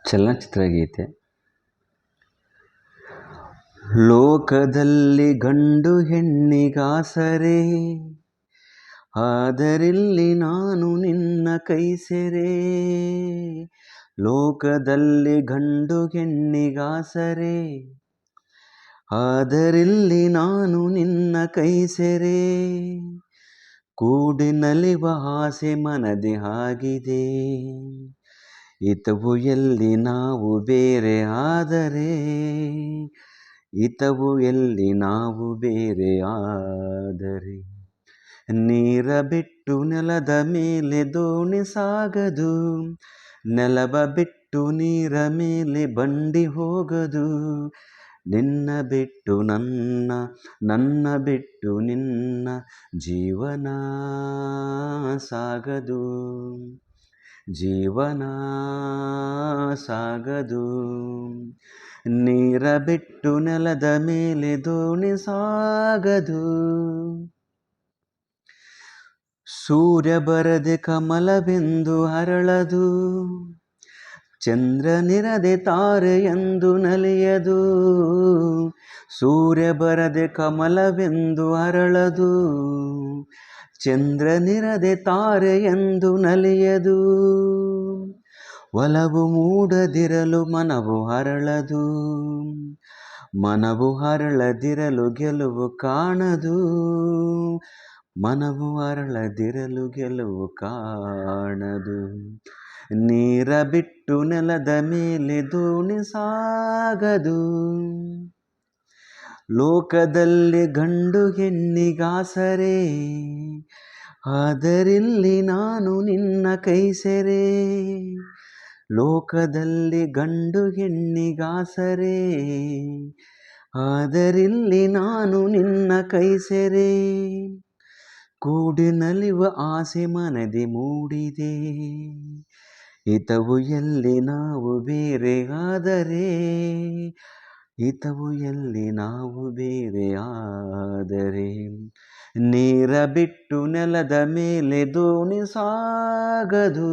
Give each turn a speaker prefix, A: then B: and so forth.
A: ಚಲನಚಿತ್ರ ಗೀತೆ. ಲೋಕದಲ್ಲಿ ಗಂಡು ಹೆಣ್ಣಿಗಾಸರೆ, ಆದರಿಲ್ಲಿ ನಾನು ನಿನ್ನ ಕೈ ಸೆರೆ. ಲೋಕದಲ್ಲಿ ಗಂಡು ಹೆಣ್ಣಿಗಾಸರೆ, ಆದರಿಲ್ಲಿ ನಾನು ನಿನ್ನ ಕೈ ಸೆರೆ. ಕೂಡಿ ನಲಿವ ಆಸೆ ಮನದಿ ಆಗಿದೆ, ಹಿತವು ಎಲ್ಲಿ ನಾವು ಬೇರೆ ಆದರೆ, ಹಿತವು ಎಲ್ಲಿ ನಾವು ಬೇರೆ ಆದರೆ. ನೀರ ಬಿಟ್ಟು ನೆಲದ ಮೇಲೆ ದೋಣಿ ಸಾಗದು, ನೆಲವ ಬಿಟ್ಟು ನೀರ ಮೇಲೆ ಬಂಡಿ ಹೋಗದು. ನಿನ್ನ ಬಿಟ್ಟು ನನ್ನ, ನನ್ನ ಬಿಟ್ಟು ನಿನ್ನ ಜೀವನ ಸಾಗದು, ಜೀವನ ಸಾಗದು. ನೀರ ಬಿಟ್ಟು ನೆಲದ ಮೇಲೆ ದೋಣಿ ಸಾಗದು. ಸೂರ್ಯ ಬರದೆ ಕಮಲವೆಂದು ಅರಳದು, ಚಂದ್ರನಿರದೆ ತಾರೆಯೆಂದು ನಲಿಯದು. ಸೂರ್ಯ ಬರದೆ ಕಮಲವೆಂದು ಅರಳದು, ಚಂದ್ರನಿರದೆ ತಾರೆಯೆಂದು ನಲಿಯದು. ಒಲವು ಮೂಡದಿರಲು ಮನವು ಅರಳದು, ಮನವು ಅರಳದಿರಲು ಗೆಲುವು ಕಾಣದು. ಮನವು ಅರಳದಿರಲು ಗೆಲುವು ಕಾಣದು. ನೀರ ಬಿಟ್ಟು ನೆಲದ ಮೇಲೆ ದೋಣಿ ಸಾಗದು. ಲೋಕದಲ್ಲಿ ಗಂಡು ಹೆಣ್ಣಿಗಾಸರೆ, ಆದರಿಲ್ಲಿ ನಾನು ನಿನ್ನ ಕೈ ಸೆರೆ. ಲೋಕದಲ್ಲಿ ಗಂಡು ಹೆಣ್ಣಿಗಾಸರೆ, ಆದರಿಲ್ಲಿ ನಾನು ನಿನ್ನ ಕೈ ಸೆರೆ. ಕೂಡಿ ನಲಿವ ಆಸೆ ಮನದಿ ಮೂಡಿದೆ, ಹಿತವು ಎಲ್ಲಿ ನಾವು ಬೇರೆ ಆದರೆ, ಹಿತವು ಎಲ್ಲಿ ನಾವು ಬೇರೆ ಆದರೆ. ನೀರ ಬಿಟ್ಟು ನೆಲದ ಮೇಲೆ ದೋಣಿ ಸಾಗದು.